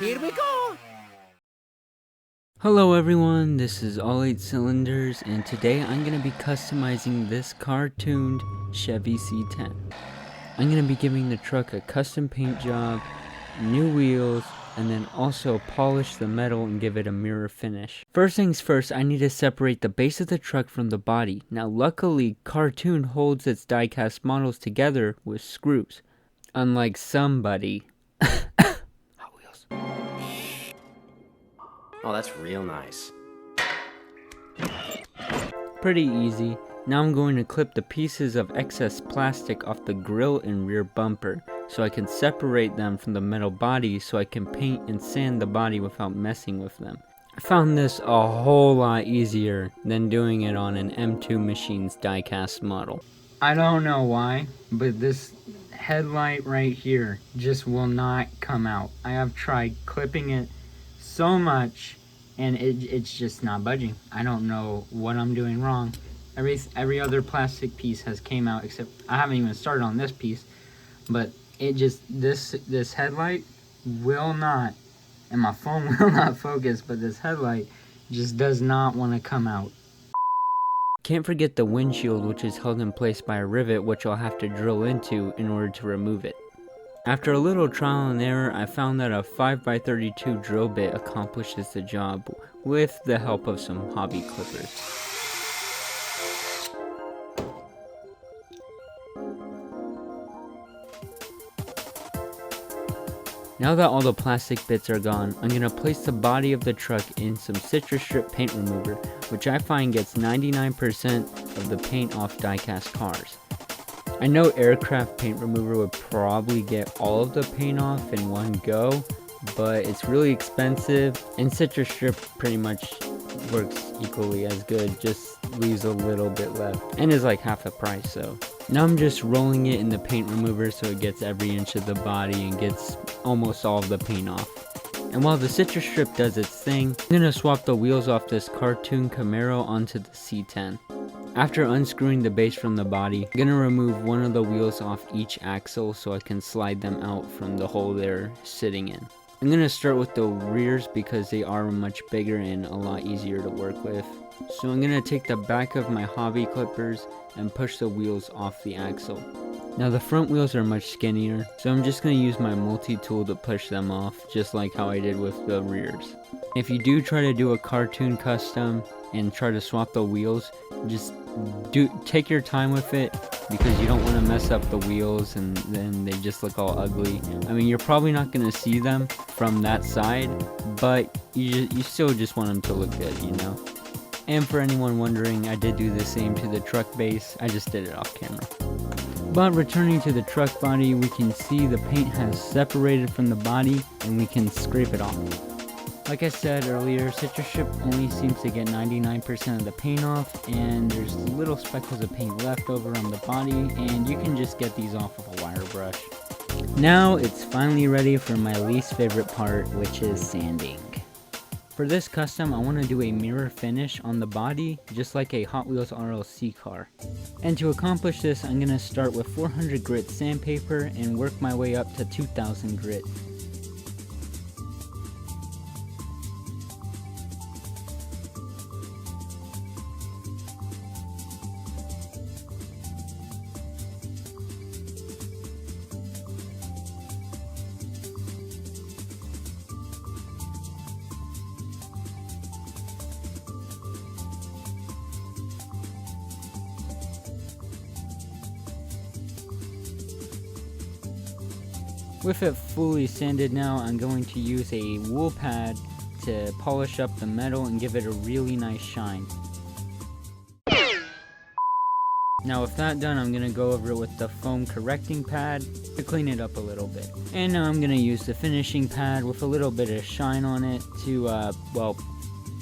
Here we go! Hello everyone, this is All 8 Cylinders, and today I'm going to be customizing this cartooned Chevy C10. I'm going to be giving the truck a custom paint job, new wheels, and then also polish the metal and give it a mirror finish. First things first, I need to separate the base of the truck from the body. Now luckily, Cartoon holds its diecast models together with screws, unlike somebody. Hot Wheels. Oh, that's real nice. Pretty easy. Now I'm going to clip the pieces of excess plastic off the grill and rear bumper so I can separate them from the metal body so I can paint and sand the body without messing with them. I found this a whole lot easier than doing it on an M2 machine's diecast model. I don't know why, but this headlight right here just will not come out. I have tried clipping it so much and it's just not budging. I don't know what I'm doing wrong. Every other plastic piece has came out, except I haven't even started on this piece, but it just this headlight will not, and my phone will not focus, but this headlight just does not want to come out. Can't forget the windshield, which is held in place by a rivet which I'll have to drill into in order to remove it. After a little trial and error, I found that a 5x32 drill bit accomplishes the job with the help of some hobby clippers. Now that all the plastic bits are gone, I'm going to place the body of the truck in some citrus strip paint remover, which I find gets 99% of the paint off diecast cars. I know aircraft paint remover would probably get all of the paint off in one go, but it's really expensive, and citrus strip pretty much works equally as good, just leaves a little bit left, and is like half the price. So now I'm just rolling it in the paint remover so it gets every inch of the body and gets almost all of the paint off. And while the citrus strip does its thing, I'm going to swap the wheels off this cartoon Camaro onto the C10. After unscrewing the base from the body, I'm going to remove one of the wheels off each axle so I can slide them out from the hole they're sitting in. I'm going to start with the rears because they are much bigger and a lot easier to work with. So I'm going to take the back of my hobby clippers and push the wheels off the axle. Now the front wheels are much skinnier, so I'm just going to use my multi-tool to push them off, just like how I did with the rears. If you do try to do a cartoon custom and try to swap the wheels, just take your time with it, because you don't want to mess up the wheels and then they just look all ugly. I mean, you're probably not going to see them from that side, but you still just want them to look good, you know? And for anyone wondering, I did do the same to the truck base, I just did it off camera. But returning to the truck body, we can see the paint has separated from the body and we can scrape it off. Like I said earlier, citrus strip only seems to get 99% of the paint off, and there's little speckles of paint left over on the body, and you can just get these off with a wire brush. Now it's finally ready for my least favorite part, which is sanding. For this custom, I want to do a mirror finish on the body, just like a Hot Wheels RLC car. And to accomplish this, I'm going to start with 400 grit sandpaper and work my way up to 2000 grit. With it fully sanded now, I'm going to use a wool pad to polish up the metal and give it a really nice shine. Now with that done, I'm going to go over it with the foam correcting pad to clean it up a little bit. And now I'm going to use the finishing pad with a little bit of shine on it to, well,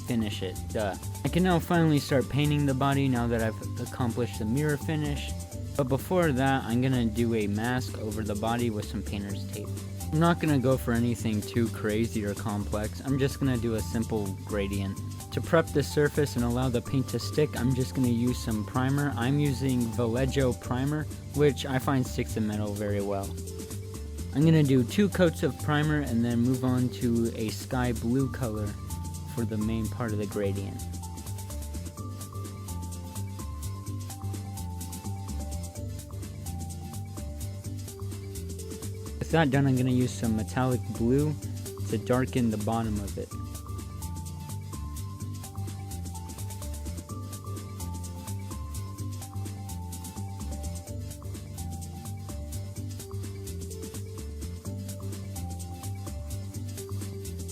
finish it. I can now finally start painting the body now that I've accomplished the mirror finish. But before that, I'm going to do a mask over the body with some painter's tape. I'm not going to go for anything too crazy or complex, I'm just going to do a simple gradient. To prep the surface and allow the paint to stick, I'm just going to use some primer. I'm using Vallejo primer, which I find sticks the metal very well. I'm gonna do 2 coats of primer and then move on to a sky blue color for the main part of the gradient. With that done, I'm gonna use some metallic blue to darken the bottom of it.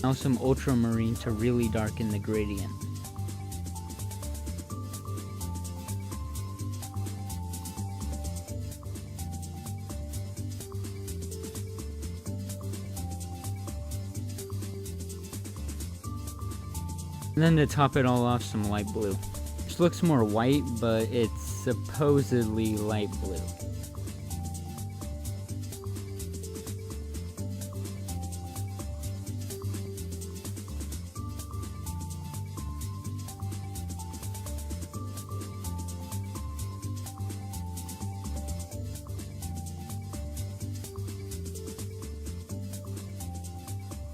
Now some ultramarine to really darken the gradient. And then to top it all off, some light blue. Which looks more white, but it's supposedly light blue.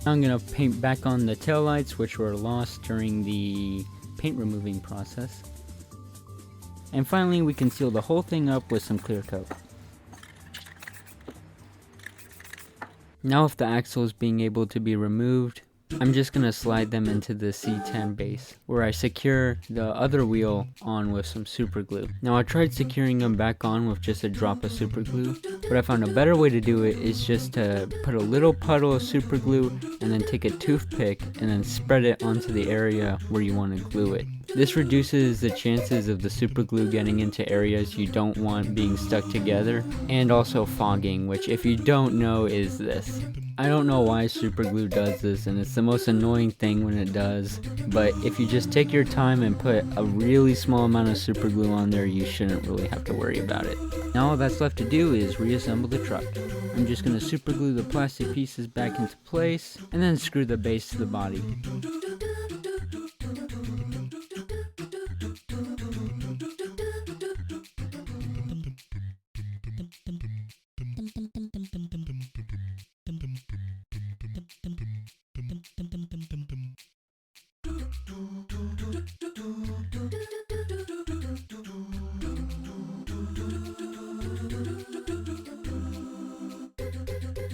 Now I'm going to paint back on the taillights, which were lost during the paint removing process. And finally, we can seal the whole thing up with some clear coat. Now with the axles being able to be removed, I'm just going to slide them into the C10 base, where I secure the other wheel on with some super glue. Now I tried securing them back on with just a drop of super glue, but I found a better way to do it is just to put a little puddle of super glue and then take a toothpick and then spread it onto the area where you want to glue it. This reduces the chances of the super glue getting into areas you don't want being stuck together, and also fogging, which if you don't know is this. I don't know why super glue does this, and it's the most annoying thing when it does, but if you just take your time and put a really small amount of super glue on there, you shouldn't really have to worry about it. Now all that's left to do is reassemble the truck. I'm just going to super glue the plastic pieces back into place, and then screw the base to the body.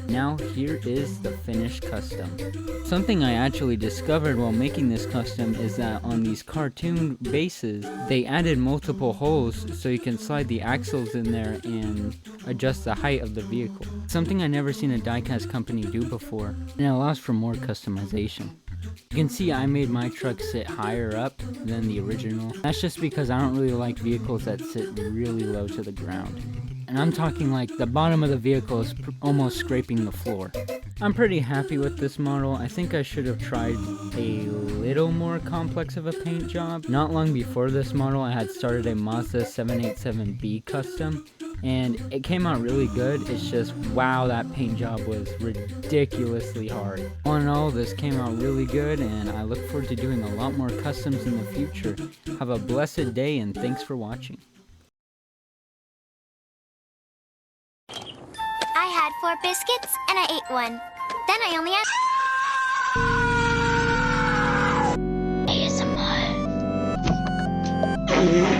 Now here is the finished custom. Something I actually discovered while making this custom is that on these cartoon bases, they added multiple holes so you can slide the axles in there and adjust the height of the vehicle. Something I never seen a diecast company do before, and it allows for more customization. You can see I made my truck sit higher up than the original. That's just because I don't really like vehicles that sit really low to the ground. And I'm talking like the bottom of the vehicle is almost scraping the floor. I'm pretty happy with this model. I think I should have tried a little more complex of a paint job. Not long before this model, I had started a Mazda 787B custom, and it came out really good. It's just, wow, that paint job was ridiculously hard. All in all, this came out really good, and I look forward to doing a lot more customs in the future. Have a blessed day, and thanks for watching. I had 4 biscuits and I ate one. Then I only had ASMR.